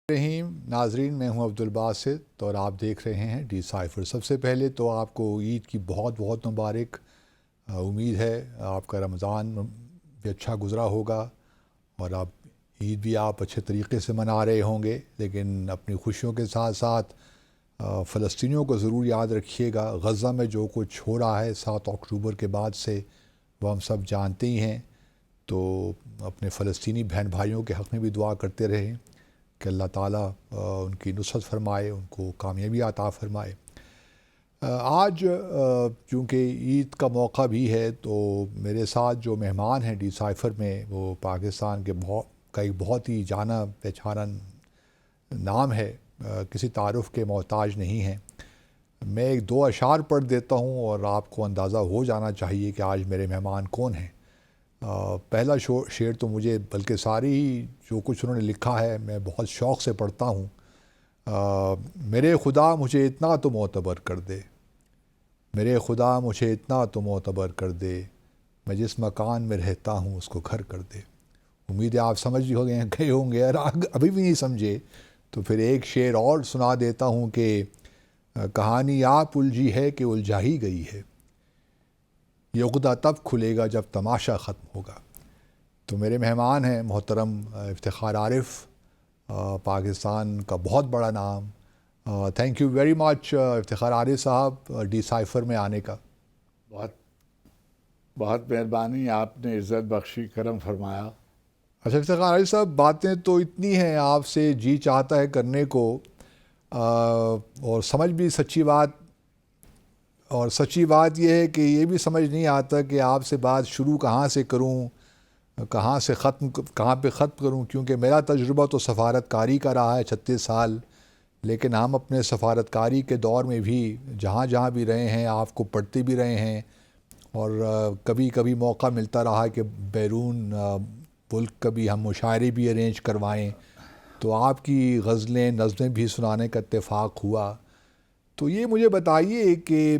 رحیم ناظرین، میں ہوں عبدالباسط اور آپ دیکھ رہے ہیں ڈی سائفر۔ سب سے پہلے تو آپ کو عید کی بہت بہت مبارک۔ امید ہے آپ کا رمضان بھی اچھا گزرا ہوگا اور آپ عید بھی آپ اچھے طریقے سے منا رہے ہوں گے، لیکن اپنی خوشیوں کے ساتھ ساتھ فلسطینیوں کو ضرور یاد رکھیے گا۔ غزہ میں جو کچھ ہو رہا ہے 7 اکتوبر کے بعد سے، وہ ہم سب جانتے ہی ہیں، تو اپنے فلسطینی بہن بھائیوں کے حق میں بھی دعا کرتے رہیں کہ اللہ تعالیٰ ان کی نصرت فرمائے، ان کو کامیابی عطا فرمائے۔ آج چونکہ عید کا موقع بھی ہے، تو میرے ساتھ جو مہمان ہیں ڈی سائفر میں، وہ پاکستان کے کا ایک بہت ہی جانا پہچانا نام ہے، کسی تعارف کے محتاج نہیں ہیں۔ میں ایک دو اشعار پڑھ دیتا ہوں اور آپ کو اندازہ ہو جانا چاہیے کہ آج میرے مہمان کون ہیں۔ پہلا شعر تو مجھے، بلکہ ساری ہی جو کچھ انہوں نے لکھا ہے، میں بہت شوق سے پڑھتا ہوں۔ میرے خدا مجھے اتنا تو معتبر کر دے، میرے خدا مجھے اتنا تو معتبر کر دے، میں جس مکان میں رہتا ہوں اس کو گھر کر دے۔ امید ہے آپ سمجھ گئے ہوں گے، اور ابھی بھی نہیں سمجھے تو پھر ایک شعر اور سنا دیتا ہوں کہ کہانی آپ الجھی ہے کہ الجھا ہی گئی ہے، یہ عقدہ تب کھلے گا جب تماشا ختم ہوگا۔ تو میرے مہمان ہیں محترم افتخار عارف، پاکستان کا بہت بڑا نام۔ Thank you very much Iftikhar Arif sahab D cipher میں آنے کا۔ بہت بہت مہربانی، آپ نے عزت بخشی، کرم فرمایا۔ اچھا افتخار عارف صاحب، باتیں تو اتنی ہیں آپ سے، جی چاہتا ہے کرنے کو، اور سمجھ بھی سچی بات یہ ہے کہ یہ بھی سمجھ نہیں آتا کہ آپ سے بات شروع کہاں سے کروں، کہاں پہ ختم کروں، کیونکہ میرا تجربہ تو سفارت کاری کا رہا ہے 36 سال، لیکن ہم اپنے سفارت کاری کے دور میں بھی جہاں جہاں بھی رہے ہیں آپ کو پڑھتے بھی رہے ہیں، اور کبھی کبھی موقع ملتا رہا کہ بیرون ملک کبھی ہم مشاعرے بھی ارینج کروائیں، تو آپ کی غزلیں نظمیں بھی سنانے کا اتفاق ہوا۔ تو یہ مجھے بتائیے کہ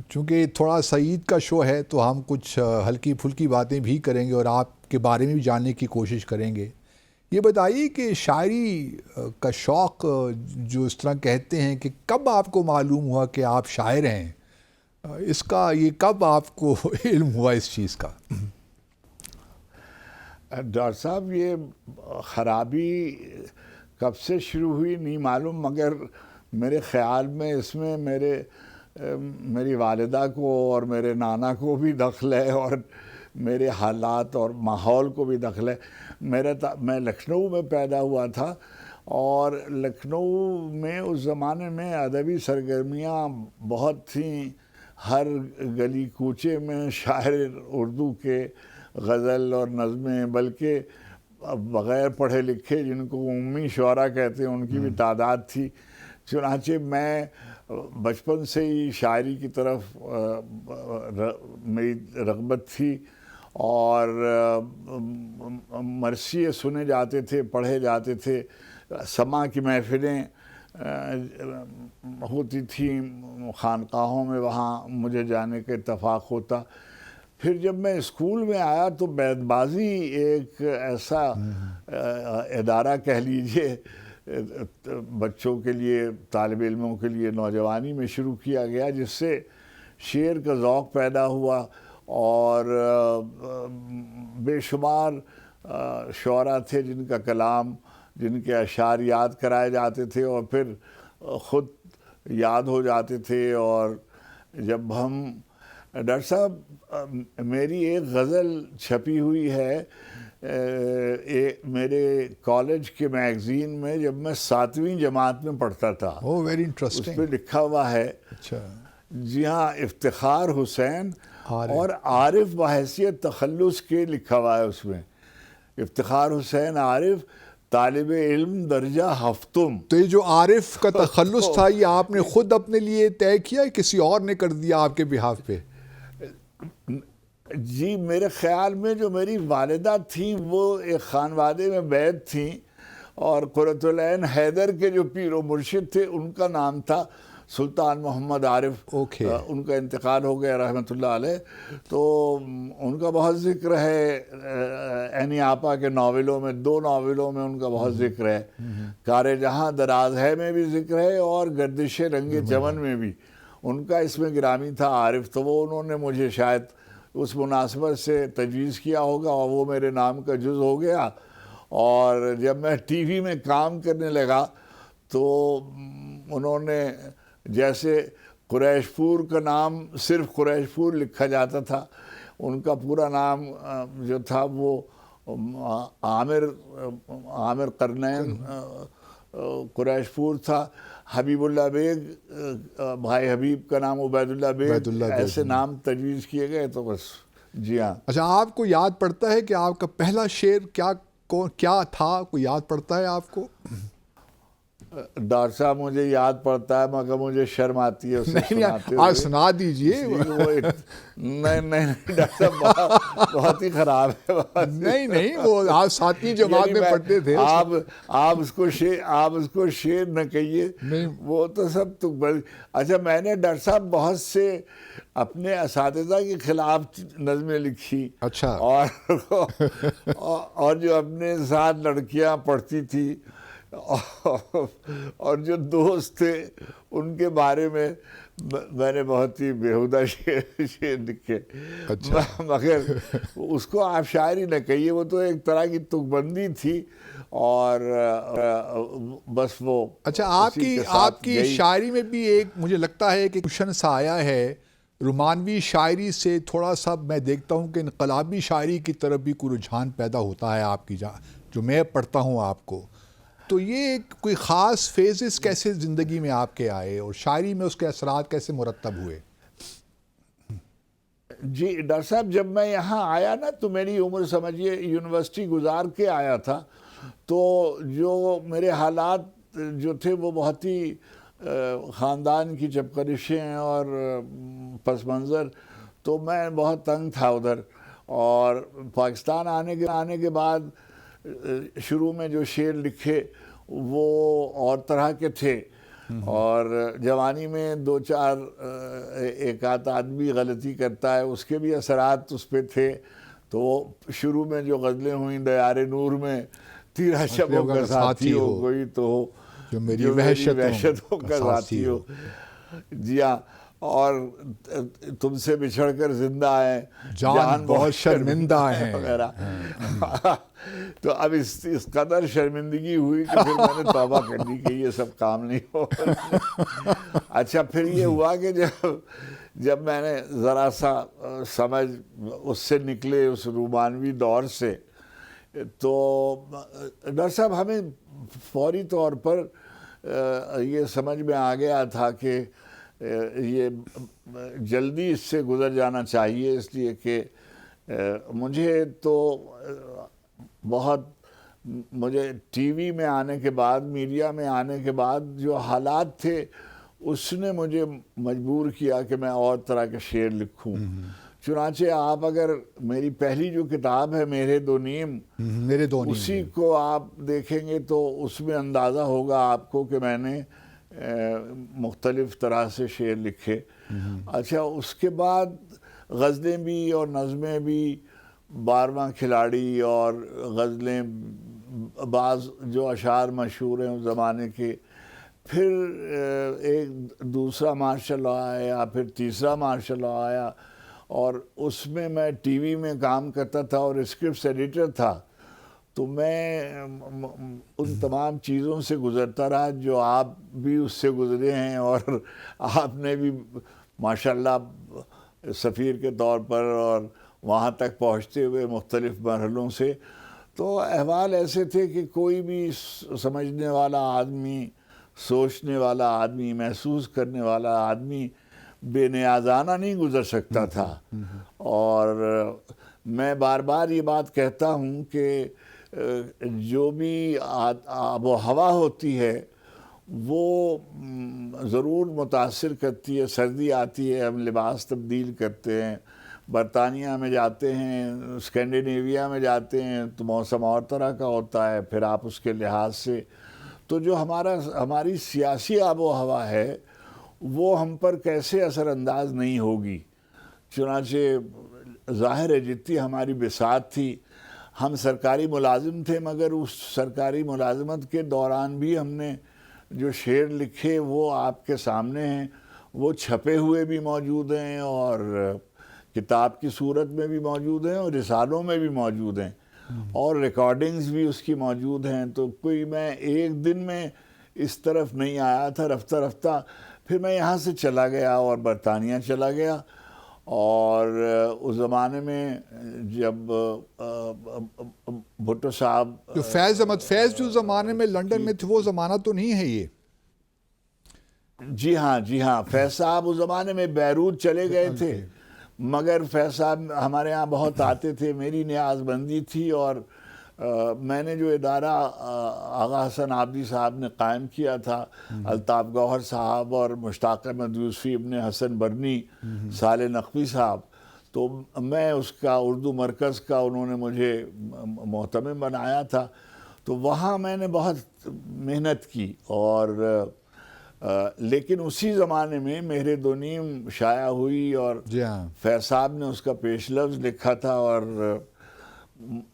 چونکہ تھوڑا سعید کا شو ہے، تو ہم کچھ ہلکی پھلکی باتیں بھی کریں گے اور آپ کے بارے میں بھی جاننے کی کوشش کریں گے۔ یہ بتائیے کہ شاعری کا شوق جو اس طرح کہتے ہیں، کہ کب آپ کو معلوم ہوا کہ آپ شاعر ہیں؟ یہ کب آپ کو علم ہوا اس چیز کا؟ ڈاکٹر صاحب، یہ خرابی کب سے شروع ہوئی نہیں معلوم، مگر میرے خیال میں اس میں میری والدہ کو اور میرے نانا کو بھی دخل ہے، اور میرے حالات اور ماحول کو بھی دخل ہے۔ میں لکھنؤ میں پیدا ہوا تھا، اور لکھنؤ میں اس زمانے میں ادبی سرگرمیاں بہت تھیں۔ ہر گلی کوچے میں شاعر اردو کے غزل اور نظمیں، بلکہ بغیر پڑھے لکھے جن کو امی شعراء کہتے ہیں ان کی بھی تعداد تھی۔ چنانچہ میں بچپن سے ہی شاعری کی طرف میری رغبت تھی، اور مرثیے سنے جاتے تھے، پڑھے جاتے تھے، سماع کی محفلیں ہوتی تھیں خانقاہوں میں، وہاں مجھے جانے کا اتفاق ہوتا۔ پھر جب میں اسکول میں آیا تو بیت بازی ایک ایسا ادارہ کہہ لیجئے بچوں کے لیے، طالب علموں کے لیے نوجوانی میں شروع کیا گیا، جس سے شعر کا ذوق پیدا ہوا، اور بے شمار شعراء تھے جن کا کلام، جن کے اشعار یاد کرائے جاتے تھے اور پھر خود یاد ہو جاتے تھے۔ اور جب ہم ڈاکٹر صاحب، میری ایک غزل چھپی ہوئی ہے میرے کالج کے میگزین میں، جب میں 7ویں جماعت میں پڑھتا تھا۔ ویری اس انٹرسٹنگ۔ پہ لکھا ہوا ہے، اچھا، جی ہاں، افتخار حسین اور عارف بحیثیت تخلص کے لکھا ہوا ہے اس میں، افتخار حسین عارف طالب علم درجہ ہفتم۔ تو یہ جو عارف کا تخلص تھا، یہ آپ نے خود اپنے لیے طے کیا، کسی اور نے کر دیا آپ کے بہاف پہ؟ جی، میرے خیال میں جو میری والدہ تھیں وہ ایک خانوادے میں بیعت تھیں، اور قرۃ العین حیدر کے جو پیر و مرشد تھے ان کا نام تھا سلطان محمد عارف اوکے ان کا انتقال ہو گیا رحمۃ اللہ علیہ، تو ان کا بہت ذکر ہے اینی آپا کے ناولوں میں، 2 ناولوں میں ان کا بہت ذکر ہے، کار جہاں دراز ہے میں بھی ذکر ہے اور گردش رنگ چمن میں بھی ان کا اس میں گرامی تھا عارف، تو وہ انہوں نے مجھے شاید اس مناسبت سے تجویز کیا ہوگا اور وہ میرے نام کا جز ہو گیا۔ اور جب میں ٹی وی میں کام کرنے لگا تو انہوں نے جیسے قریش پور کا نام صرف قریش پور لکھا جاتا تھا، ان کا پورا نام جو تھا وہ عامر قرنین قریش پور تھا، حبیب اللہ بیگ بھائی حبیب کا نام عبید اللہ بیگ، ایسے نام تجویز کیے گئے، تو بس جی ہاں۔ اچھا، آپ کو یاد پڑتا ہے کہ آپ کا پہلا شعر کیا تھا؟ کوئی یاد پڑتا ہے آپ کو؟ ڈاکٹر صاحب مجھے یاد پڑتا ہے مگر مجھے شرم آتی ہے اسے سناتے ہوئے، سنا دیجئے۔ نہیں ڈاکٹر صاحب بہت ہی خراب ہے۔ نہیں وہ آپ ساتویں جماعت میں پڑھتے تھے۔ آپ اس کو شعر نہ کہیے، وہ تو سب تو بڑی۔ اچھا، میں نے ڈاکٹر صاحب بہت سے اپنے اساتذہ کے خلاف نظمیں لکھی، اچھا، اور جو اپنے ساتھ لڑکیاں پڑھتی تھی اور جو دوست تھے ان کے بارے میں نے بہت ہی بیہودہ شعر لکھے، مگر اس کو آپ شاعری نہ کہیے، وہ تو ایک طرح کی تک بندی تھی اور بس وہ۔ اچھا، آپ کی شاعری میں بھی ایک مجھے لگتا ہے کہ روشن سا آیا ہے، رومانوی شاعری سے تھوڑا سا میں دیکھتا ہوں کہ انقلابی شاعری کی طرف بھی کوئی رجحان پیدا ہوتا ہے آپ کی، جو میں پڑھتا ہوں آپ کو، تو یہ کوئی خاص فیزز کیسے زندگی میں آپ کے آئے اور شاعری میں اس کے اثرات کیسے مرتب ہوئے؟ جی ڈاکٹر صاحب، جب میں یہاں آیا نا تو میری عمر سمجھیے یونیورسٹی گزار کے آیا تھا، تو جو میرے حالات جو تھے وہ بہت ہی خاندان کی چپکرشیں اور پس منظر، تو میں بہت تنگ تھا ادھر، اور پاکستان آنے کے بعد شروع میں جو شعر لکھے وہ اور طرح کے تھے، اور جوانی میں 2-4 ایک آدھ آدمی غلطی کرتا ہے، اس کے بھی اثرات اس پہ تھے، تو شروع میں جو غزلیں ہوئیں دیار نور میں، تیرا شبوں کا ساتھی ہو کوئی تو ہو جو میری وحشتوں کا ساتھی ہو، جی ہاں، اور تم سے بچھڑ کر زندہ ہیں جان بہت شرمندہ ہیں وغیرہ۔ تو اب اس قدر شرمندگی ہوئی کہ پھر میں نے توبہ کر دی کہ یہ سب کام نہیں ہو۔ اچھا، پھر یہ ہوا کہ جب میں نے ذرا سا سمجھ اس سے نکلے، اس رومانوی دور سے، تو ڈاکٹر صاحب ہمیں فوری طور پر یہ سمجھ میں آ گیا تھا کہ یہ جلدی اس سے گزر جانا چاہیے، اس لیے کہ مجھے ٹی وی میں آنے کے بعد، میڈیا میں آنے کے بعد جو حالات تھے اس نے مجھے مجبور کیا کہ میں اور طرح کے شعر لکھوں۔ چنانچہ آپ اگر میری پہلی جو کتاب ہے میرے دو نیم، اسی کو آپ دیکھیں گے تو اس میں اندازہ ہوگا آپ کو کہ میں نے مختلف طرح سے شعر لکھے۔ اچھا، اس کے بعد غزلیں بھی اور نظمیں بھی، 12واں کھلاڑی اور غزلیں، بعض جو اشعار مشہور ہیں اس زمانے کے، پھر ایک دوسرا مارشاء اللہ آیا، پھر تیسرا مارشاء اللہ آیا، اور اس میں ٹی وی میں کام کرتا تھا اور اسکرپٹس ایڈیٹر تھا، تو میں ان تمام چیزوں سے گزرتا رہا جو آپ بھی اس سے گزرے ہیں، اور آپ نے بھی ماشاءاللہ سفیر کے طور پر اور وہاں تک پہنچتے ہوئے مختلف مرحلوں سے، تو احوال ایسے تھے کہ کوئی بھی سمجھنے والا آدمی، سوچنے والا آدمی، محسوس کرنے والا آدمی بے نیازانہ نہیں گزر سکتا تھا۔ اور میں بار بار یہ بات کہتا ہوں کہ جو بھی آب و ہوا ہوتی ہے وہ ضرور متاثر کرتی ہے۔ سردی آتی ہے، ہم لباس تبدیل کرتے ہیں، برطانیہ میں جاتے ہیں، اسکینڈینیویا میں جاتے ہیں تو موسم اور طرح کا ہوتا ہے، پھر آپ اس کے لحاظ سے، تو جو ہماری سیاسی آب و ہوا ہے وہ ہم پر کیسے اثر انداز نہیں ہوگی. چنانچہ ظاہر ہے جتنی ہماری بساط تھی، ہم سرکاری ملازم تھے، مگر اس سرکاری ملازمت کے دوران بھی ہم نے جو شعر لکھے وہ آپ کے سامنے ہیں. وہ چھپے ہوئے بھی موجود ہیں اور کتاب کی صورت میں بھی موجود ہیں اور رسالوں میں بھی موجود ہیں اور ریکارڈنگز بھی اس کی موجود ہیں. تو کوئی میں ایک دن میں اس طرف نہیں آیا تھا. رفتہ رفتہ پھر میں یہاں سے چلا گیا اور برطانیہ چلا گیا. اور اس زمانے میں جب بھٹو صاحب جو فیض احمد فیض جو زمانے میں لنڈن میں تھے وہ زمانہ تو نہیں ہے یہ؟ جی ہاں فیض صاحب اس زمانے میں بیروت چلے گئے تھے، مگر فیض صاحب ہمارے ہاں بہت آتے تھے. میری نیاز بندی تھی اور میں نے جو ادارہ آغا حسن عابدی صاحب نے قائم کیا تھا، الطاف گوہر صاحب اور مشتاق احمد یوسفی ابن حسن برنی، صالح نقوی صاحب، تو میں اس کا اردو مرکز کا انہوں نے مجھے محتمم بنایا تھا. تو وہاں میں نے بہت محنت کی. اور لیکن اسی زمانے میں مہر دو نیم شائع ہوئی اور فیض صاحب نے اس کا پیش لفظ لکھا تھا اور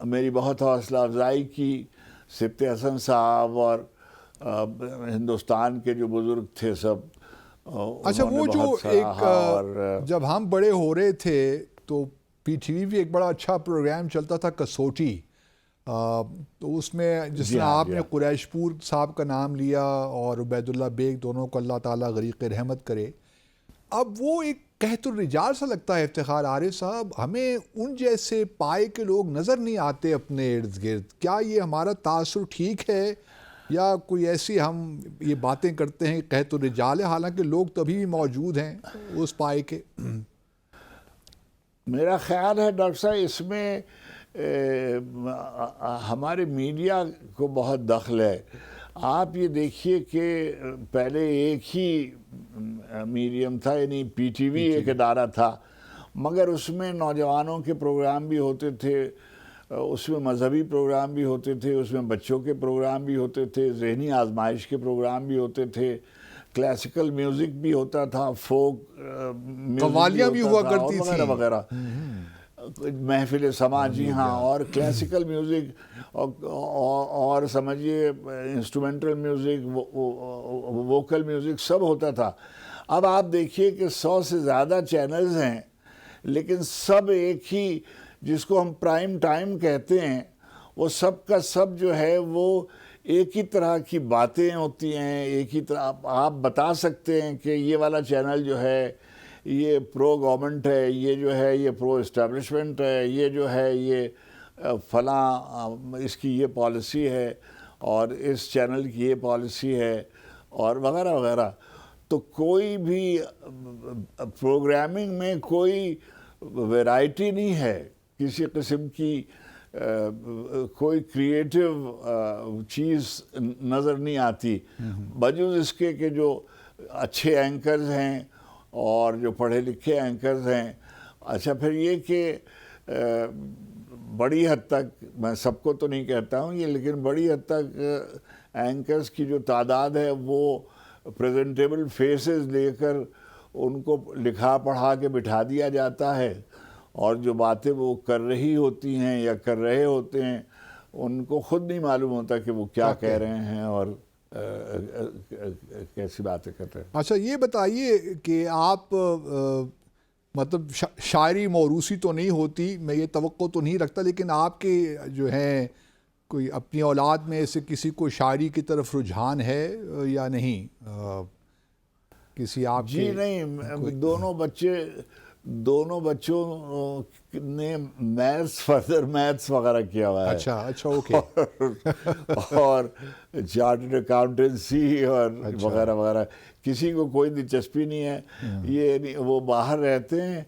میری بہت حوصلہ افزائی کی. سبط حسن صاحب اور ہندوستان کے جو بزرگ تھے سب. اچھا، وہ جو ایک جب ہم بڑے ہو رہے تھے تو پی ٹی وی بھی ایک بڑا اچھا پروگرام چلتا تھا کسوٹی، تو اس میں جس طرح آپ نے قریش پور صاحب کا نام لیا اور عبید اللہ بیگ، دونوں کو اللہ تعالیٰ غریق رحمت کرے. اب وہ ایک قحط الرجال سا لگتا ہے افتخار عارف صاحب. ہمیں ان جیسے پائے کے لوگ نظر نہیں آتے اپنے ارد گرد. کیا یہ ہمارا تاثر ٹھیک ہے یا کوئی ایسی ہم یہ باتیں کرتے ہیں قحط الرجال ہے، حالانکہ لوگ تبھی بھی موجود ہیں اس پائے کے؟ میرا خیال ہے ڈاکٹر صاحب اس میں ہمارے میڈیا کو بہت دخل ہے. آپ یہ دیکھیے کہ پہلے ایک ہی میڈیم تھا، یعنی پی ٹی وی ایک ادارہ تھا، مگر اس میں نوجوانوں کے پروگرام بھی ہوتے تھے، اس میں مذہبی پروگرام بھی ہوتے تھے، اس میں بچوں کے پروگرام بھی ہوتے تھے، ذہنی آزمائش کے پروگرام بھی ہوتے تھے، کلاسیکل میوزک بھی ہوتا تھا، فوک قوالیاں بھی ہوا کرتی تھیں وغیرہ وغیرہ، محفل سماع. جی ہاں، اور کلاسیکل میوزک اور سمجھیے انسٹرومنٹل میوزک، ووکل میوزک سب ہوتا تھا. اب آپ دیکھیے کہ 100 سے زیادہ چینلز ہیں، لیکن سب ایک ہی، جس کو ہم پرائم ٹائم کہتے ہیں، وہ سب کا سب جو ہے وہ ایک ہی طرح کی باتیں ہوتی ہیں. ایک ہی طرح آپ بتا سکتے ہیں کہ یہ والا چینل جو ہے یہ پرو گورنمنٹ ہے، یہ جو ہے یہ پرو اسٹیبلشمنٹ ہے، یہ جو ہے یہ فلاں اس کی یہ پالیسی ہے اور اس چینل کی یہ پالیسی ہے اور وغیرہ وغیرہ. تو کوئی بھی پروگرامنگ میں کوئی ویرائٹی نہیں ہے، کسی قسم کی کوئی کریٹو چیز نظر نہیں آتی، بجوز اس کے کہ جو اچھے اینکرز ہیں اور جو پڑھے لکھے اینکرز ہیں. اچھا، پھر یہ کہ بڑی حد تک، میں سب کو تو نہیں کہتا ہوں یہ، لیکن بڑی حد تک اینکرز کی جو تعداد ہے وہ پریزنٹیبل فیسز لے کر ان کو لکھا پڑھا کے بٹھا دیا جاتا ہے، اور جو باتیں وہ کر رہی ہوتی ہیں یا کر رہے ہوتے ہیں ان کو خود نہیں معلوم ہوتا کہ وہ کیا کہہ رہے ہیں اور کیسی باتیں کرتے ہیں. اچھا، یہ بتائیے کہ آپ مطلب شاعری موروثی تو نہیں ہوتی، میں یہ توقع تو نہیں رکھتا، لیکن آپ کے جو ہیں کوئی اپنی اولاد میں سے کسی کو شاعری کی طرف رجحان ہے یا نہیں؟ کسی آپ جی نہیں، دونوں بچوں نے فردر میتھس وغیرہ کیا ہوا ہے. اچھا اوکے. اور چارٹرڈ اکاؤنٹنسی اور وغیرہ وغیرہ. کسی کو کوئی دلچسپی نہیں ہے. یہ وہ باہر رہتے ہیں،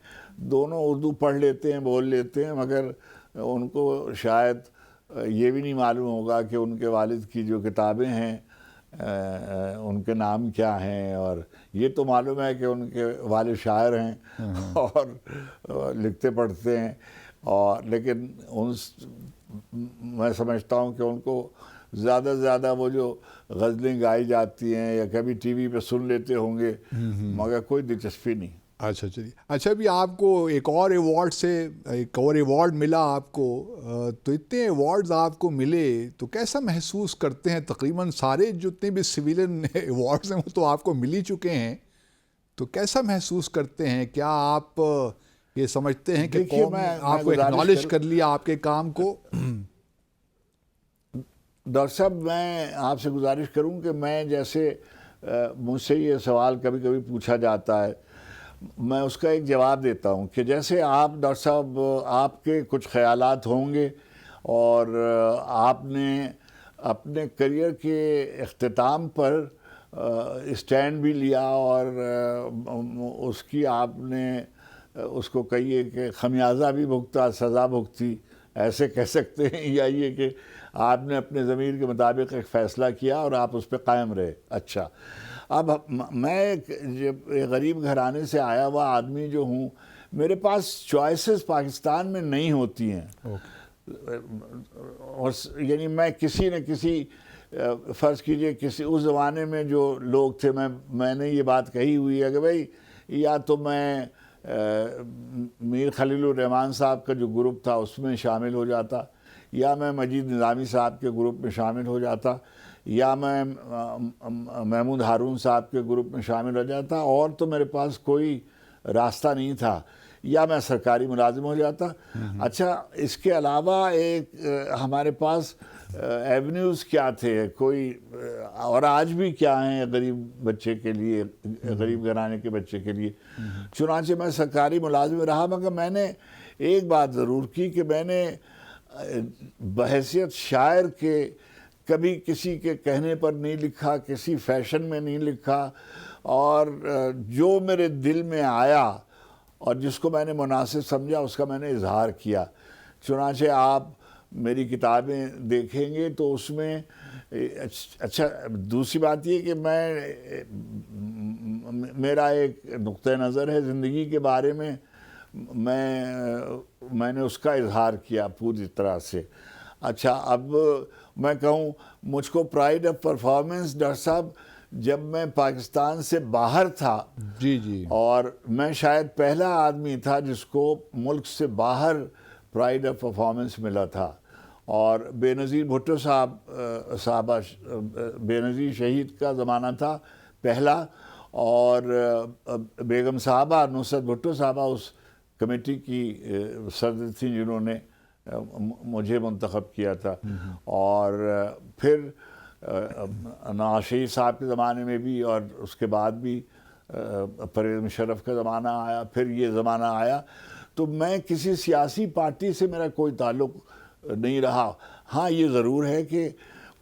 دونوں اردو پڑھ لیتے ہیں، بول لیتے ہیں، مگر ان کو شاید یہ بھی نہیں معلوم ہوگا کہ ان کے والد کی جو کتابیں ہیں ان کے نام کیا ہیں. اور یہ تو معلوم ہے کہ ان کے والد شاعر ہیں اور لکھتے پڑھتے ہیں، اور لیکن میں سمجھتا ہوں کہ ان کو زیادہ سے زیادہ وہ جو غزلیں گائی جاتی ہیں یا کبھی ٹی وی پہ سن لیتے ہوں گے، مگر کوئی دلچسپی نہیں۔ اچھا چلیے، اچھا بھی آپ کو ایک اور ایوارڈ ملا آپ کو، تو اتنے ایوارڈز آپ کو ملے تو کیسا محسوس کرتے ہیں؟ تقریباً سارے جتنے بھی سویلین ایوارڈز ہیں وہ تو آپ کو مل ہی چکے ہیں، تو کیسا محسوس کرتے ہیں؟ کیا آپ یہ سمجھتے ہیں کہ قوم نے آپ کو ایکنالج کر لیا آپ کے کام کو؟ ڈاکٹر صاحب، میں آپ سے گزارش کروں کہ میں جیسے مجھ سے یہ سوال کبھی کبھی پوچھا جاتا ہے، میں اس کا ایک جواب دیتا ہوں کہ جیسے آپ ڈاکٹر صاحب، آپ کے کچھ خیالات ہوں گے اور آپ نے اپنے کریئر کے اختتام پر اسٹینڈ بھی لیا اور اس کی آپ نے اس کو کہیے کہ خمیازہ بھی بھگتا، سزا بھگتی، ایسے کہہ سکتے ہیں، یا یہ کہ آپ نے اپنے ضمیر کے مطابق ایک فیصلہ کیا اور آپ اس پہ قائم رہے۔ اچھا، اب میں ایک غریب گھرانے سے آیا ہوا آدمی جو ہوں، میرے پاس چوائسز پاکستان میں نہیں ہوتی ہیں، اور یعنی میں کسی نہ کسی، فرض کیجئے کسی اس زمانے میں جو لوگ تھے، میں نے یہ بات کہی ہوئی ہے کہ بھائی یا تو میں میر خلیل الرحمان صاحب کا جو گروپ تھا اس میں شامل ہو جاتا، یا میں مجید نظامی صاحب کے گروپ میں شامل ہو جاتا، یا میں محمود ہارون صاحب کے گروپ میں شامل ہو جاتا، اور تو میرے پاس کوئی راستہ نہیں تھا، یا میں سرکاری ملازم ہو جاتا۔ اچھا، اس کے علاوہ ایک ہمارے پاس ایونیوز کیا تھے، کوئی، اور آج بھی کیا ہیں غریب بچے کے لیے، غریب گھرانے کے بچے کے لیے؟ چنانچہ میں سرکاری ملازم رہا، مگر میں نے ایک بات ضرور کی کہ میں نے بحیثیت شاعر کے کبھی کسی کے کہنے پر نہیں لکھا، کسی فیشن میں نہیں لکھا، اور جو میرے دل میں آیا اور جس کو میں نے مناسب سمجھا اس کا میں نے اظہار کیا۔ چنانچہ آپ میری کتابیں دیکھیں گے تو اس میں، اچھا دوسری بات یہ کہ میرا ایک نقطہ نظر ہے زندگی کے بارے میں، میں نے اس کا اظہار کیا پوری طرح سے۔ اچھا، اب میں کہوں، مجھ کو پرائیڈ آف پرفارمنس ڈاکٹر صاحب جب میں پاکستان سے باہر تھا، جی اور میں شاید پہلا آدمی تھا جس کو ملک سے باہر پرائیڈ آف پرفارمنس ملا تھا، اور بے نظیر بھٹو صاحبہ بے نظیر شہید کا زمانہ تھا پہلا، اور بیگم صاحبہ نصرت بھٹو صاحبہ اس کمیٹی کی صدر تھیں جنہوں نے مجھے منتخب کیا تھا، اور پھر نواز شریف صاحب کے زمانے میں بھی، اور اس کے بعد بھی پرویز مشرف کا زمانہ آیا، پھر یہ زمانہ آیا، تو میں کسی سیاسی پارٹی سے میرا کوئی تعلق نہیں رہا۔ ہاں، یہ ضرور ہے کہ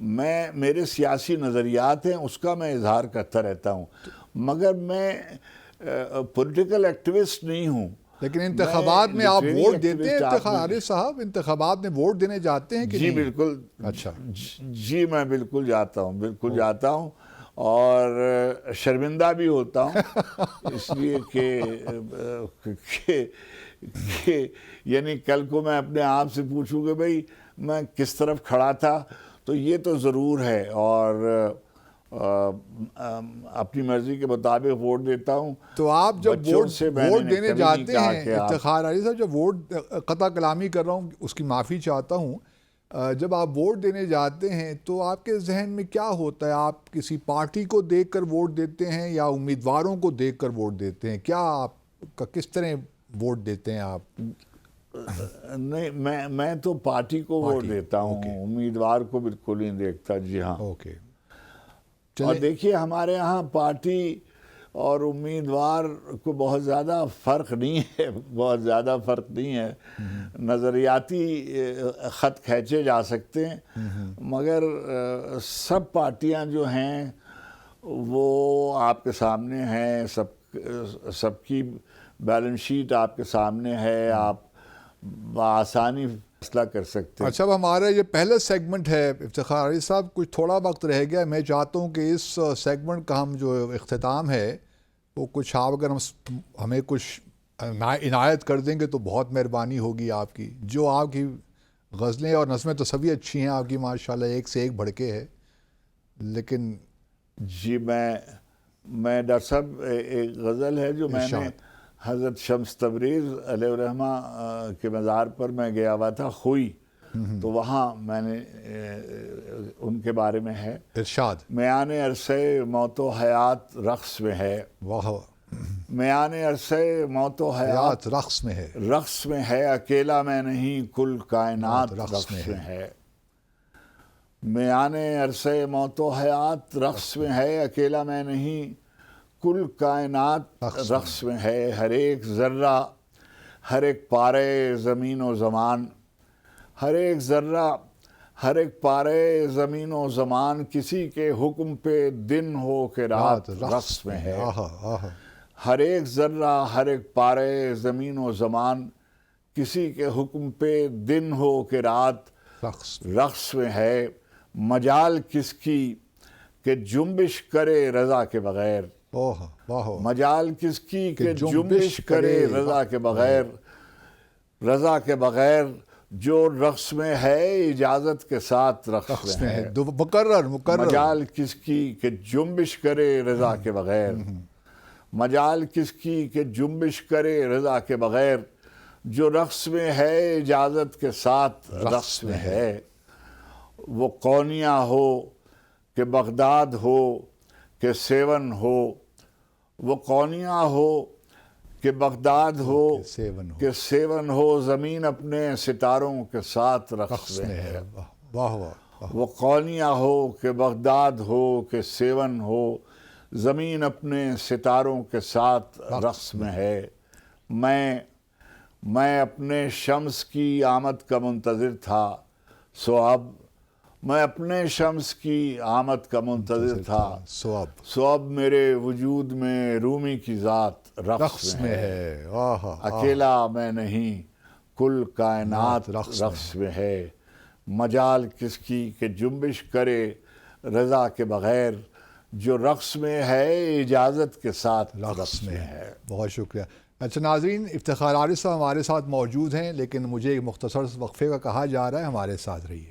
میرے سیاسی نظریات ہیں، اس کا میں اظہار کرتا رہتا ہوں، مگر میں پولیٹیکل ایکٹیوسٹ نہیں ہوں۔ لیکن انتخابات میں آپ ووٹ دیتے ہیں عارف صاحب؟ انتخابات میں ووٹ دینے جاتے ہیں کہ نہیں؟ جی بالکل۔ اچھا جی، میں بالکل جاتا ہوں، بالکل جاتا ہوں، اور شرمندہ بھی ہوتا ہوں، اس لیے کہ یعنی کل کو میں اپنے آپ سے پوچھوں کہ بھئی میں کس طرف کھڑا تھا، تو یہ تو ضرور ہے، اور اپنی مرضی کے مطابق ووٹ دیتا ہوں۔ تو آپ جب ووٹ دینے جاتے ہیں، افتخار علی صاحب، جب ووٹ، قطع کلامی کر رہا ہوں، اس کی معافی چاہتا ہوں، جب آپ ووٹ دینے جاتے ہیں تو آپ کے ذہن میں کیا ہوتا ہے؟ آپ کسی پارٹی کو دیکھ کر ووٹ دیتے ہیں یا امیدواروں کو دیکھ کر ووٹ دیتے ہیں؟ کیا آپ کا کس طرح ووٹ دیتے ہیں آپ؟ نہیں، میں تو پارٹی کو ووٹ دیتا ہوں، امیدوار کو بالکل نہیں دیکھتا۔ جی ہاں، اوکے۔ اور دیکھیے، ہمارے ہاں پارٹی اور امیدوار کو بہت زیادہ فرق نہیں ہے، بہت زیادہ فرق نہیں ہے، نظریاتی خط کھینچے جا سکتے ہیں، مگر سب پارٹیاں جو ہیں وہ آپ کے سامنے ہیں، سب کی بیلنس شیٹ آپ کے سامنے ہے، آپ بآسانی فیصلہ کر سکتے ہیں۔ اچھا، اب ہمارا یہ پہلا سیگمنٹ ہے افتخار علی صاحب، کچھ تھوڑا وقت رہ گیا، میں چاہتا ہوں کہ اس سیگمنٹ کا ہم جو اختتام ہے وہ کچھ آپ اگر ہمیں کچھ عنایت کر دیں گے تو بہت مہربانی ہوگی آپ کی، جو آپ کی غزلیں اور نظمیں تو سبھی اچھی ہیں آپ کی ماشاءاللہ، ایک سے ایک بڑھ کے ہے، لیکن جی میں ڈاکٹر صاحب ایک غزل ہے جو میں نے ارشاد۔ حضرت شمس تبریز علیہ الرحمہ کے مزار پر میں گیا ہوا تھا خوئی، تو وہاں میں نے ان کے بارے میں ہے، ارشاد۔ میان عرصے موت و حیات رقص میں ہے، واہ، میان عرصے موت و حیات حیات رقص میں ہے، رقص میں ہے، اکیلا میں نہیں کل کائنات رقص رقص میں میں ہے، میان عرصے موت و حیات رقص میں ہے، اکیلا میں نہیں کل کائنات رقص میں ہے، ہر ایک ذرہ ہر ایک پارے زمین و زمان، ہر ایک ذرہ ہر ایک پارے زمین و زمان، کسی کے حکم پہ دن ہو کہ رات رقص میں ہے، آہا آہا، ہر ایک ذرہ ہر ایک پارے زمین و زمان، کسی کے حکم پہ دن ہو کہ رات رقص میں ہے، مجال کس کی کہ جنبش کرے رضا کے بغیر، واہ واہ، مجال کس کی کہ جنبش کرے رضا کے بغیر، رضا کے بغیر جو رقص میں ہے اجازت کے ساتھ رقص میں ہے، مقرر مجال کس کی کہ جنبش کرے رضا کے بغیر، مجال کس کی کہ جنبش کرے رضا کے بغیر، جو رقص میں ہے اجازت کے ساتھ رقص میں ہے، وہ قونیہ ہو کہ بغداد ہو کہ سیون ہو، وہ قونیہ ہو کہ بغداد ہو کہ سیون ہو، زمین اپنے ستاروں کے ساتھ رقص میں ہے، واہ واہ، وہ قونیہ ہو کہ بغداد ہو کہ سیون ہو، زمین اپنے ستاروں کے ساتھ رقص میں ہے، میں اپنے شمس کی آمد کا منتظر تھا، میں اپنے شمس کی آمد کا منتظر تھا، سو اب میرے وجود میں رومی کی ذات رقص میں ہے، اکیلا میں نہیں کل کائنات رقص میں ہے، مجال کس کی کہ جنبش کرے رضا کے بغیر، جو رقص میں ہے اجازت کے ساتھ رقص میں ہے۔ بہت شکریہ۔ اچھا ناظرین، افتخار عارف صاحب ہمارے ساتھ موجود ہیں، لیکن مجھے ایک مختصر وقفے کا کہا جا رہا ہے، ہمارے ساتھ رہیے۔